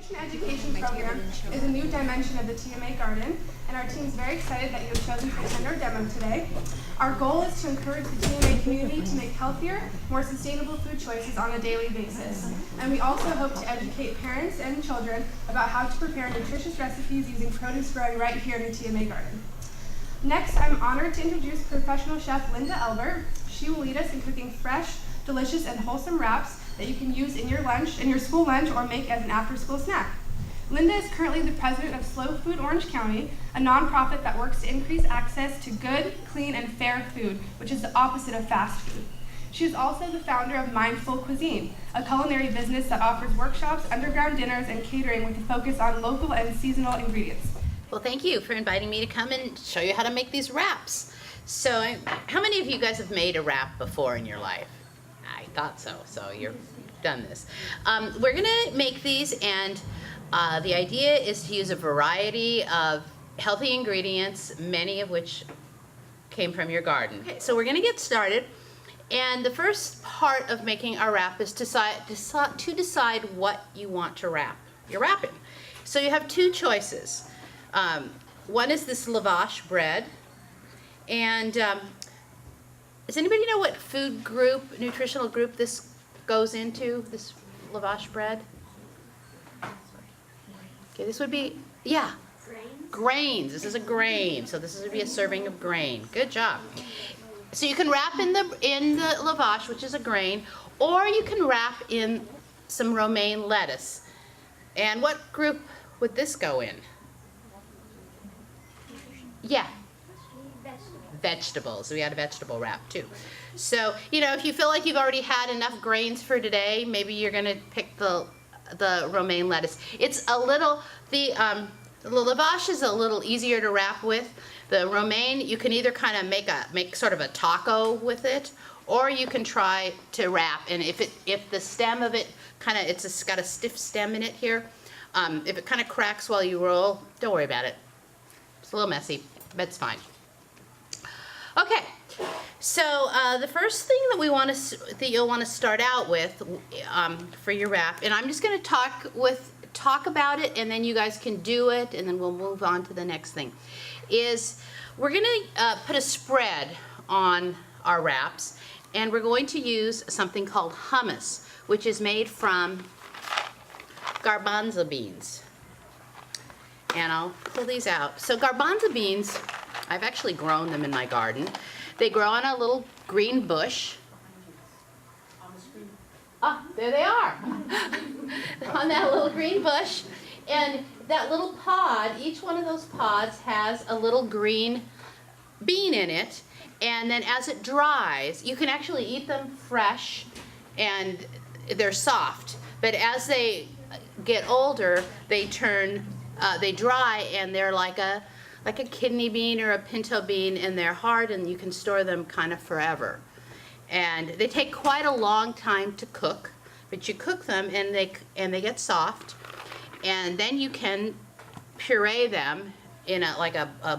Kitchen Education Program is a new dimension of the TMA Garden, and our team is very excited that you have chosen to attend our demo today. Our goal is to encourage the TMA community to make healthier, more sustainable food choices on a daily basis. And we also hope to educate parents and children about how to prepare nutritious recipes using produce growing right here in the TMA Garden. Next, I'm honored to introduce professional chef Linda Elbert. She will lead us in cooking fresh, delicious, and wholesome wraps that you can use in your school lunch, or make as an after-school snack. Linda is currently the president of Slow Food Orange County, a nonprofit that works to increase access to good, clean, and fair food, which is the opposite of fast food. She is also the founder of Mindful Cuisine, a culinary business that offers workshops, underground dinners, and catering with a focus on local and seasonal ingredients. Well, thank you for inviting me to come and show you how to make these wraps. So, how many of you guys have made a wrap before in your life? I thought so, so you've done this. We're gonna make these, and the idea is to use a variety of healthy ingredients, many of which came from your garden. Okay, so we're gonna get started, and the first part of making our wrap is to decide what you want to wrap. You're wrapping. So you have two choices. One is this lavash bread, and does anybody know what food group, nutritional group this goes into, this lavash bread? Okay, this would be, yeah. Grains. This is a grain, so this would be a serving of grain. Good job. So you can wrap in the lavash, which is a grain, or you can wrap in some romaine lettuce. And what group would this go in? Yeah. Vegetables. We had a vegetable wrap too. So, you know, if you feel like you've already had enough grains for today, maybe you're going to pick the romaine lettuce. It's a little, the lavash is a little easier to wrap with. The romaine, you can either kind of make sort of a taco with it, or you can try to wrap. And if the stem of it kind of, it's got a stiff stem in it here, if it kind of cracks while you roll, don't worry about it. It's a little messy, but it's fine. Okay, so the first thing that you'll want to start out with for your wrap, and I'm just going to talk about it, and then you guys can do it, and then we'll move on to the next thing. Is we're going to put a spread on our wraps, and we're going to use something called hummus, which is made from garbanzo beans. And I'll pull these out. So garbanzo beans, I've actually grown them in my garden. They grow on a little green bush. Ah, there they are. On that little green bush. And that little pod, each one of those pods has a little green bean in it. And then as it dries, you can actually eat them fresh and they're soft. But as they get older, they dry, and they're like a kidney bean or a pinto bean, and they're hard, and you can store them kind of forever. And they take quite a long time to cook, but you cook them and they get soft, and then you can puree them in a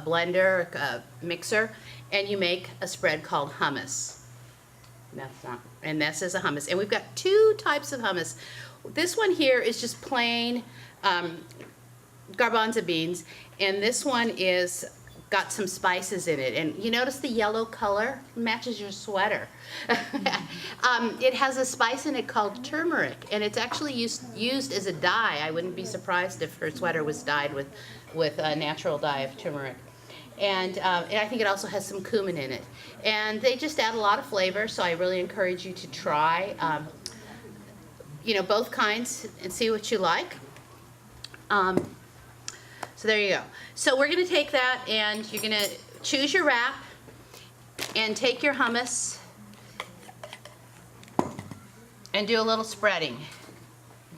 blender, a mixer, and you make a spread called hummus. And this is a hummus. And we've got two types of hummus. This one here is just plain garbanzo beans, and this one is got some spices in it. And you notice the yellow color matches your sweater. It has a spice in it called turmeric, and it's actually used as a dye. I wouldn't be surprised if her sweater was dyed with a natural dye of turmeric. And I think it also has some cumin in it. And they just add a lot of flavor, so I really encourage you to try both kinds and see what you like. So there you go. So we're going to take that, and you're going to choose your wrap and take your hummus and do a little spreading.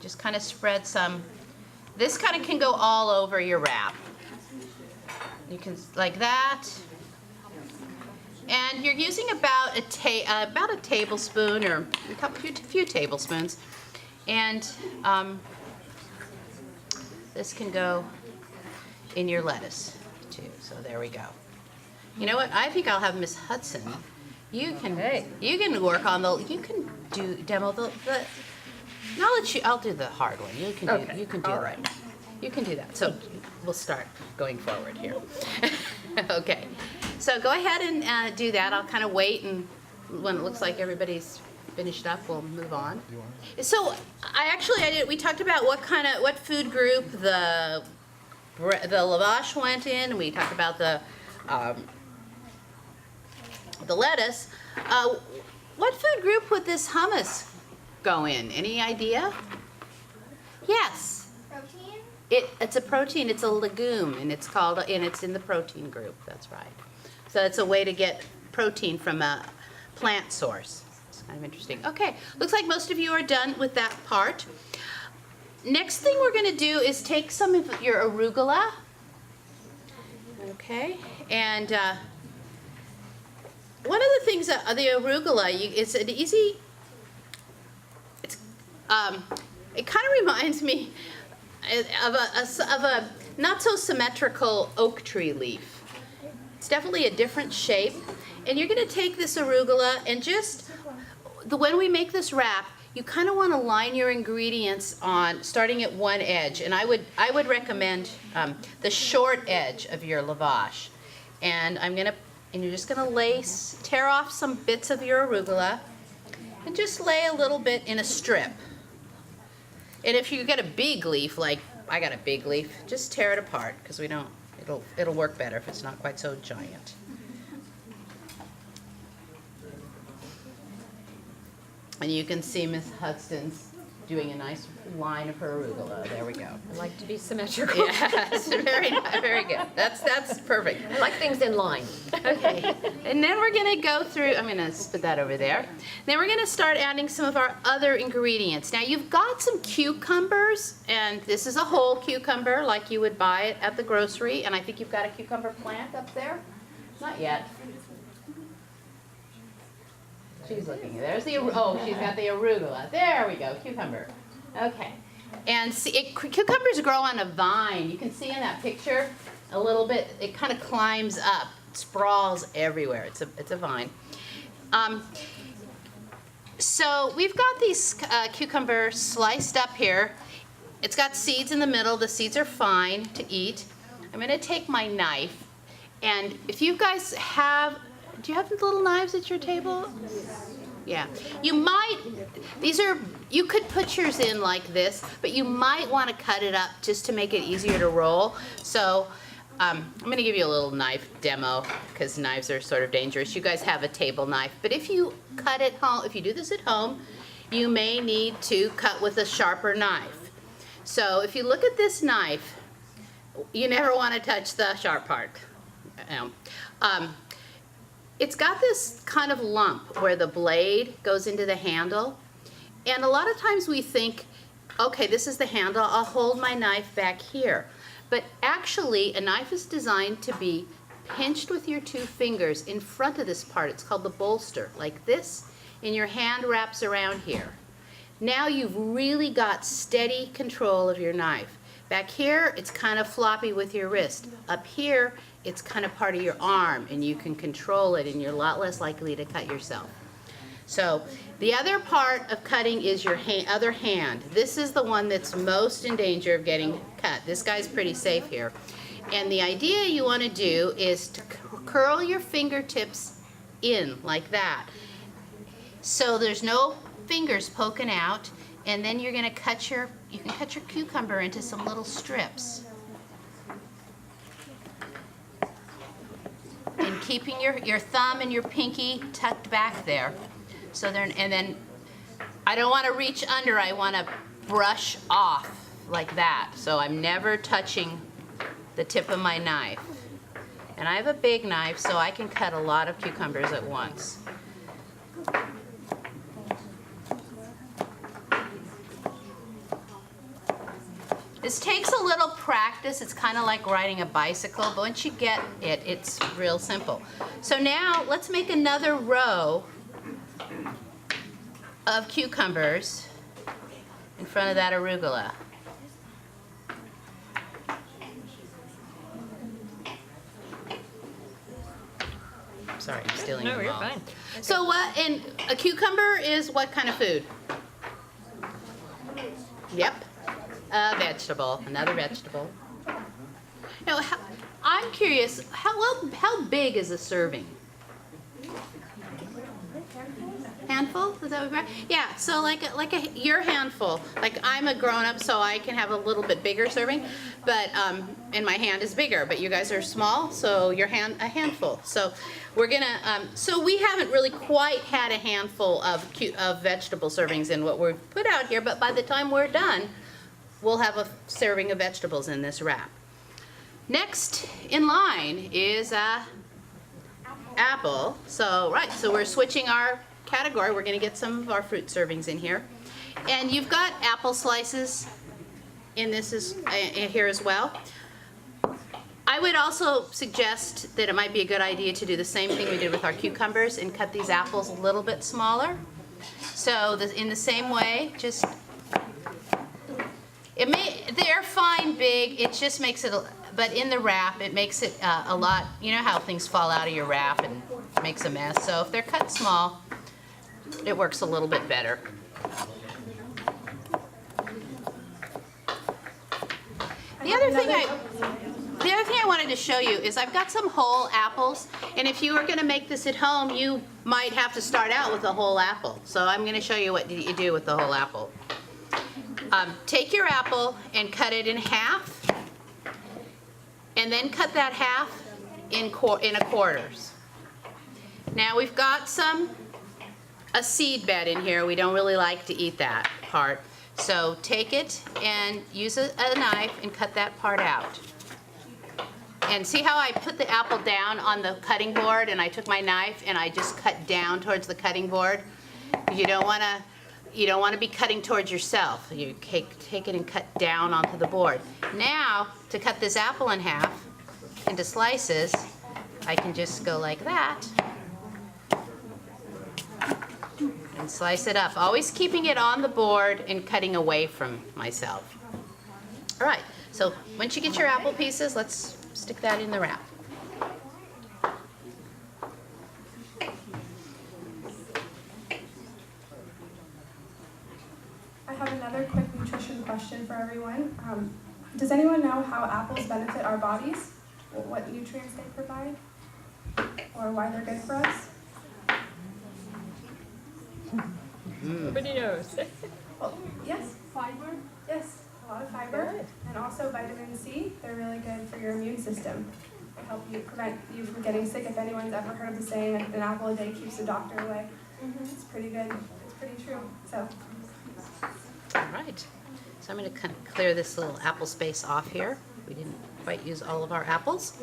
Just kind of spread some. This kind of can go all over your wrap. You can, like that. And you're using about a tablespoon or a few tablespoons. And this can go in your lettuce too. So there we go. You know what? I think I'll have Miss Hudson. You can work on you can demo I'll do the hard one. You can do, Okay, you can do all that. right. You can do that. So we'll start going forward here. Okay. So go ahead and do that. I'll kind of wait, and when it looks like everybody's finished up, we'll move on. So we talked about what food group the lavash went in, and we talked about the lettuce. What food group would this hummus go in? Any idea? Yes. Protein? It's a protein. It's a legume, and it's in the protein group. That's right. So it's a way to get protein from a plant source. It's kind of interesting. Okay, looks like most of you are done with that part. Next thing we're going to do is take some of your arugula. Okay, and one of the things that the arugula, it's an easy. It kind of reminds me of a not so symmetrical oak tree leaf. It's definitely a different shape, and you're going to take this arugula and when we make this wrap, you kind of want to line your ingredients on starting at one edge, and I would recommend the short edge of your lavash, and you're just going to tear off some bits of your arugula, and just lay a little bit in a strip. And if you get a big leaf, like I got a big leaf, just tear it apart, because it'll work better if it's not quite so giant. And you can see Miss Hudson's doing a nice line of her arugula. There we go. I like to be symmetrical. Yes, very good. That's perfect. I like things in line. Okay, and then we're gonna go through, I'm gonna put that over there. Then we're gonna start adding some of our other ingredients. Now you've got some cucumbers, and this is a whole cucumber like you would buy it at the grocery, and I think you've got a cucumber plant up there? Not yet. She's looking, there's she's got the arugula. There we go, cucumber. Okay, and see, cucumbers grow on a vine. You can see in that picture a little bit, it kind of climbs up, sprawls everywhere. It's a vine. So we've got these cucumbers sliced up here. It's got seeds in the middle. The seeds are fine to eat. I'm gonna take my knife, and if you guys do you have little knives at your table? Yeah. You could put yours in like this, but you might want to cut it up just to make it easier to roll. So I'm going to give you a little knife demo, because knives are sort of dangerous. You guys have a table knife, but if you do this at home, you may need to cut with a sharper knife. So if you look at this knife, you never want to touch the sharp part. It's got this kind of lump where the blade goes into the handle, and a lot of times we think, okay, this is the handle, I'll hold my knife back here. But actually, a knife is designed to be pinched with your two fingers in front of this part. It's called the bolster, like this, and your hand wraps around here. Now you've really got steady control of your knife. Back here, it's kind of floppy with your wrist. Up here, it's kind of part of your arm, and you can control it, and you're a lot less likely to cut yourself. So the other part of cutting is your other hand. This is the one that's most in danger of getting cut. This guy's pretty safe here. And the idea you want to do is to curl your fingertips in like that. So there's no fingers poking out, and then you're going to you can cut your cucumber into some little strips. And keeping your thumb and your pinky tucked back there. And then I don't want to reach under, I want to brush off like that. So I'm never touching the tip of my knife. And I have a big knife, so I can cut a lot of cucumbers at once. This takes a little practice. It's kind of like riding a bicycle, but once you get it, it's real simple. So now let's make another row of cucumbers in front of that arugula. Sorry, I'm stealing No, them you're all. fine. So and a cucumber is what kind of food? Yep, a vegetable, another vegetable. Now, I'm curious, how big is a serving? Handful? Is that what we're? Yeah. So your handful. Like I'm a grown up, so I can have a little bit bigger serving, but and my hand is bigger. But you guys are small, so your a handful. So we're gonna. So we haven't really quite had a handful of vegetable servings in what we've put out here. But by the time we're done, we'll have a serving of vegetables in this wrap. Next in line is apple. So so we're switching our category. We're going to get some of our fruit servings in here, and you've got apple slices in this here as well. I would also suggest that it might be a good idea to do the same thing we did with our cucumbers and cut these apples a little bit smaller. So in the same way, just they're fine big. It just makes it. But in the wrap, it makes it a lot. You know how things fall out of your wrap and makes a mess. So if they're cut small, it works a little bit better. The other thing I wanted to show you is I've got some whole apples, and if you were going to make this at home, you might have to start out with a whole apple. So I'm going to show you what you do with the whole apple. Take your apple and cut it in half, and then cut that half in quarters. Now we've got a seed bed in here. We don't really like to eat that part. So take it and use a knife and cut that part out. And see how I put the apple down on the cutting board, and I took my knife and I just cut down towards the cutting board? You don't want to be cutting towards yourself. You take it and cut down onto the board. Now, to cut this apple in half into slices, I can just go like that and slice it up, always keeping it on the board and cutting away from myself. All right, so once you get your apple pieces, let's stick that in the wrap. I have another quick nutrition question for everyone. Does anyone know how apples benefit our bodies? What nutrients they provide? Or why they're good for us? Nobody knows. Well, yes. Fiber? Yes, a lot of fiber. Good. And also vitamin C. They're really good for your immune system. They help you prevent you from getting sick. If anyone's ever heard of the saying, an apple a day keeps the doctor away. It's pretty good. It's pretty true. So. All right, so I'm going to kind of clear this little apple space off here. We didn't quite use all of our apples.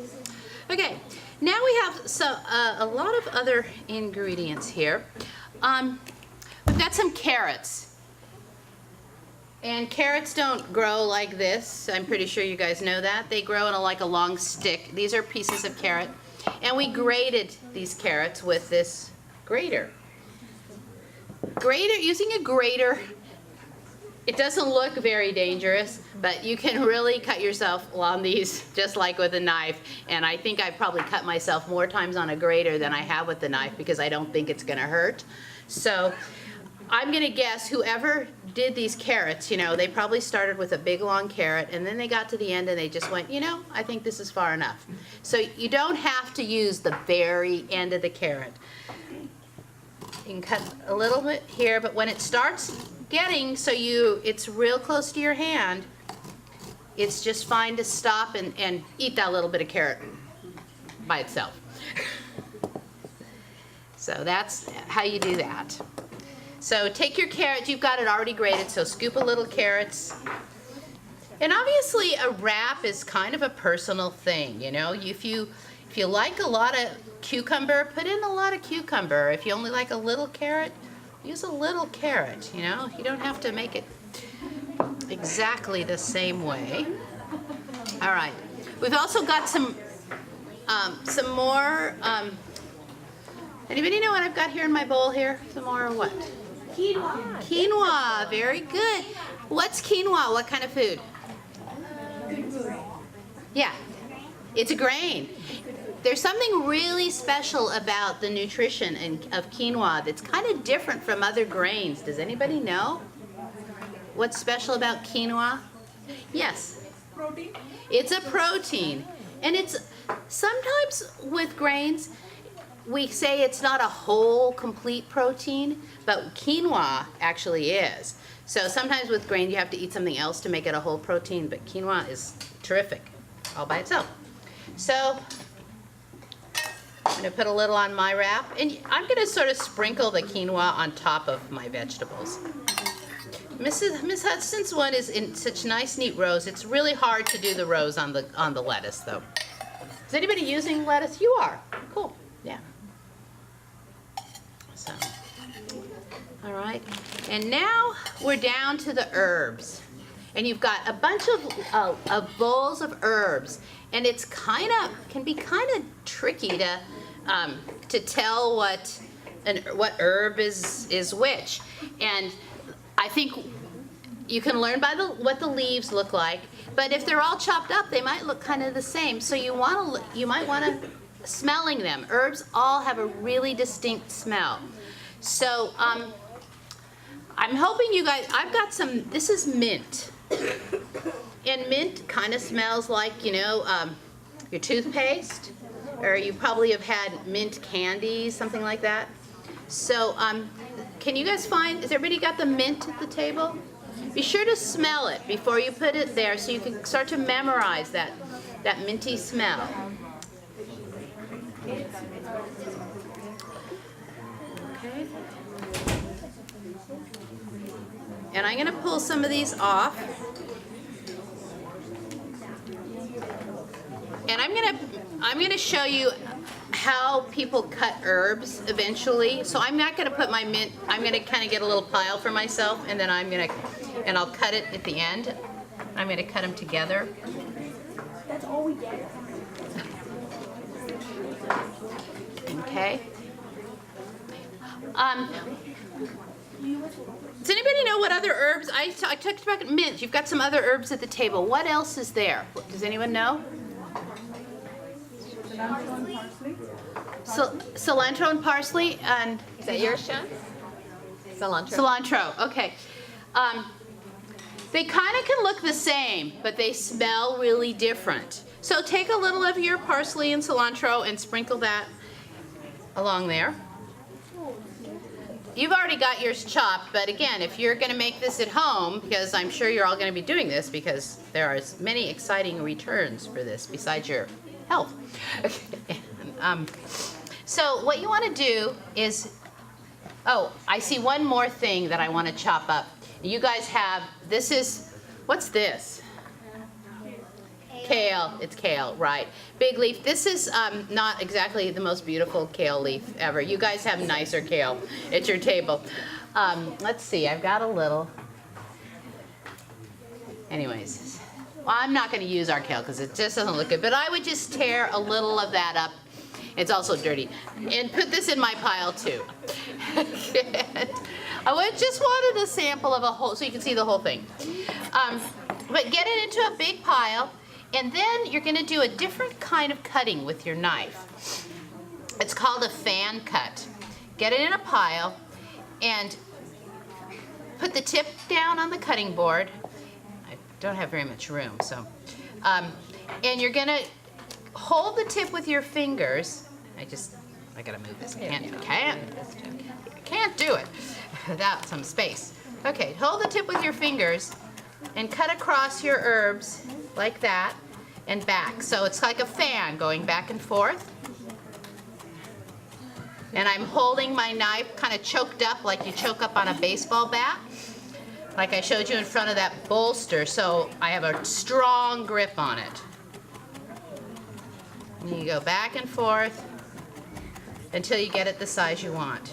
Okay, now we have a lot of other ingredients here. We've got some carrots. And carrots don't grow like this. I'm pretty sure you guys know that. They grow in like a long stick. These are pieces of carrot. And we grated these carrots with this grater. Using a grater, it doesn't look very dangerous, but you can really cut yourself on these just like with a knife. And I think I've probably cut myself more times on a grater than I have with the knife because I don't think it's going to hurt. So I'm going to guess whoever did these carrots, they probably started with a big long carrot and then they got to the end and they just went, I think this is far enough. So you don't have to use the very end of the carrot. You can cut a little bit here, but when it starts getting it's real close to your hand, it's just fine to stop and eat that little bit of carrot by itself. So that's how you do that. So take your carrots, you've got it already grated, so scoop a little carrots. And obviously a wrap is kind of a personal thing, If you like a lot of cucumber, put in a lot of cucumber. If you only like a little carrot, use a little carrot, You don't have to make it exactly the same way. All right. We've also got some more, anybody know what I've got here in my bowl here? Some more what? Quinoa. Quinoa, very good. What's quinoa? What kind of food? Good food. Yeah, it's a grain. There's something really special about the nutrition of quinoa that's kind of different from other grains. Does anybody know? what's special about quinoa? Yes. Protein. It's a protein. And it's sometimes with grains, we say it's not a whole, complete protein, but quinoa actually is. So sometimes with grain, you have to eat something else to make it a whole protein, but quinoa is terrific all by itself. So I'm going to put a little on my wrap, and I'm going to sort of sprinkle the quinoa on top of my vegetables. Miss Hudson's one is in such nice, neat rows. It's really hard to do the rows on the lettuce, though. Is anybody using lettuce? You are. Cool. Yeah. So, all right. And now we're down to the herbs. And you've got a bunch of bowls of herbs. And it's can be kind of tricky to tell what herb is which. And I think you can learn by what the leaves look like. But if they're all chopped up, they might look kind of the same. So you might want to smelling them. Herbs all have a really distinct smell. So I'm hoping you guys, I've got some, this is mint. And mint kind of smells like, your toothpaste, or you probably have had mint candy, something like that. So can you guys has everybody got the mint at the table? Be sure to smell it before you put it there so you can start to memorize that minty smell. Okay. And I'm going to pull some of these off. And I'm going to show you how people cut herbs eventually. So I'm not going to put my mint, I'm going to kind of get a little pile for myself, and then I'll cut it at the end. I'm going to cut them together. That's all we get. Okay. Does anybody know what other herbs? I talked about mint. You've got some other herbs at the table. What else is there? Does anyone know? Cilantro and parsley, and Is that yours, Sean? Cilantro. cilantro. Okay. They kind of can look the same, but they smell really different. So take a little of your parsley and cilantro and sprinkle that along there. You've already got yours chopped, but again, if you're going to make this at home, because I'm sure you're all going to be doing this because there are many exciting returns for this besides your health. So what you want to do is, I see one more thing that I want to chop up. You guys have, what's this? Kale. It's kale, right. Big leaf. This is not exactly the most beautiful kale leaf ever. You guys have nicer kale at your table. Let's see, I've got a little. Anyways, well, I'm not going to use our kale because it just doesn't look good, but I would just tear a little of that up. It's also dirty. And put this in my pile too. I just wanted a sample of a whole, so you can see the whole thing. But get it into a big pile, and then you're going to do a different kind of cutting with your knife. It's called a fan cut. Get it in a pile, and put the tip down on the cutting board. I don't have very much room, so. And you're going to hold the tip with your fingers. I gotta move this. I can't do it without some space. Okay, hold the tip with your fingers and cut across your herbs like that and back. So it's like a fan going back and forth. And I'm holding my knife kind of choked up like you choke up on a baseball bat, like I showed you in front of that bolster, so I have a strong grip on it. And you go back and forth until you get it the size you want.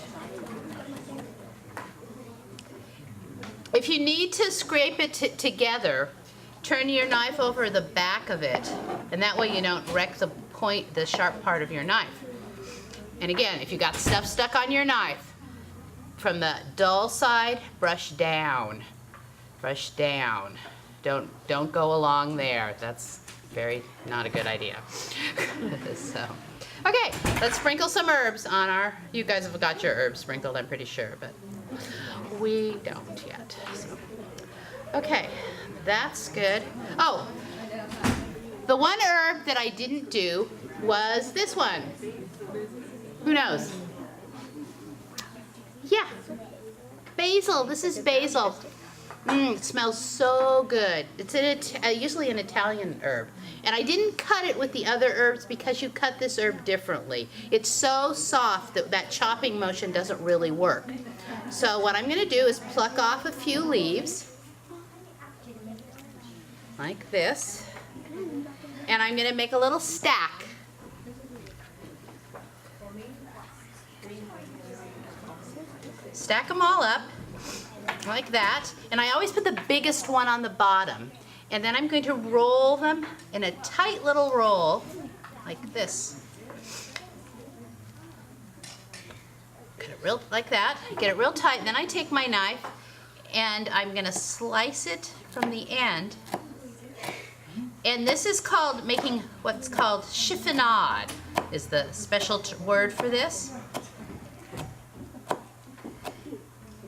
If you need to scrape it together, turn your knife over the back of it, and that way you don't wreck the sharp part of your knife. And again, if you got stuff stuck on your knife, from the dull side, brush down. Brush down. Don't go along there. That's not a good idea. So, okay, let's sprinkle some herbs on you guys have got your herbs sprinkled, I'm pretty sure, but we don't yet. So. Okay, that's good. Oh, the one herb that I didn't do was this one. Who knows? Yeah, basil. This is basil. It smells so good. It's usually an Italian herb. And I didn't cut it with the other herbs because you cut this herb differently. It's so soft that that chopping motion doesn't really work. So what I'm going to do is pluck off a few leaves, like this. And I'm going to make a little stack. Stack them all up like that. And I always put the biggest one on the bottom. And then I'm going to roll them in a tight little roll like this. Get it real like that. Get it real tight. Then I take my knife and I'm going to slice it from the end. And this is called making what's called chiffonade, is the special word for this.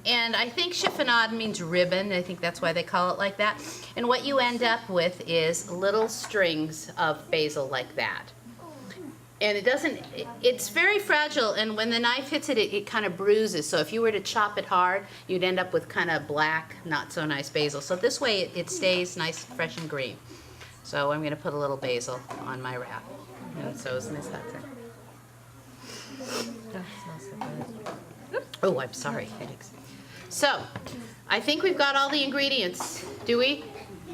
And I think chiffonade means ribbon. I think that's why they call it like that. And what you end up with is little strings of basil like that. And it's very fragile, and when the knife hits it, it kind of bruises. So if you were to chop it hard, you'd end up with kind of black, not so nice basil. So this way it stays nice, fresh, and green. So I'm going to put a little basil on my wrap. And so is Miss Hudson. Oh, I'm sorry. So, I think we've got all the ingredients. Do we?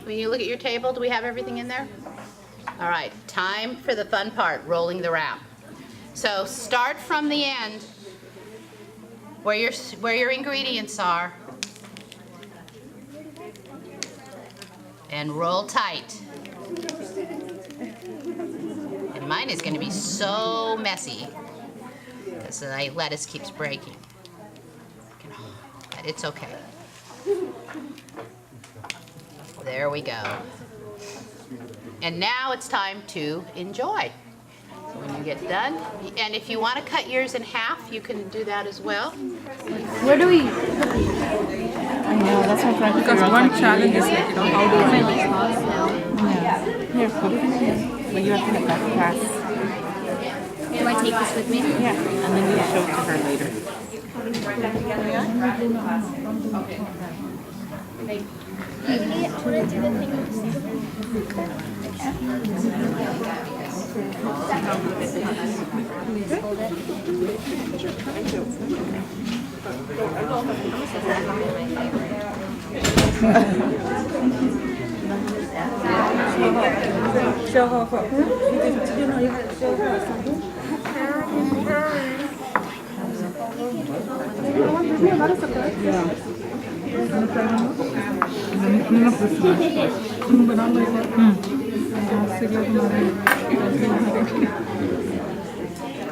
When you look at your table, do we have everything in there? All right, time for the fun part, rolling the wrap. So start from the end, where your ingredients are, and roll tight. And mine is going to be so messy because the lettuce keeps breaking. But it's okay. There we go. And now it's time to enjoy. So when you get done, and if you want to cut yours in half, you can do that as well. Where do we? I know, that's what I'm trying to Because figure out. one challenge is like, how do we Yeah. Here, put it in here. But you have to get that pass. Do I take this with me? Yeah, and then we'll show it to her later. I want to do the thing with show her what? You know, you have to show her something.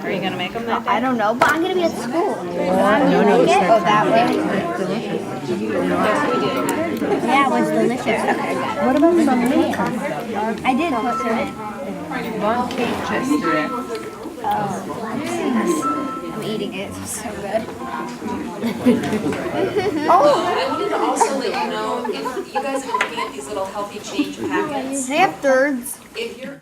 Are you going to make them that day? I don't know, but I'm gonna be at school. I'm gonna make it. Oh, that way. Yeah, it was delicious. Okay. What about some meat? I did put some in. One cake yesterday. I'm eating it. It's so good. I wanted to also let you know, if you guys are looking at these little healthy change packets, They have thirds. if you're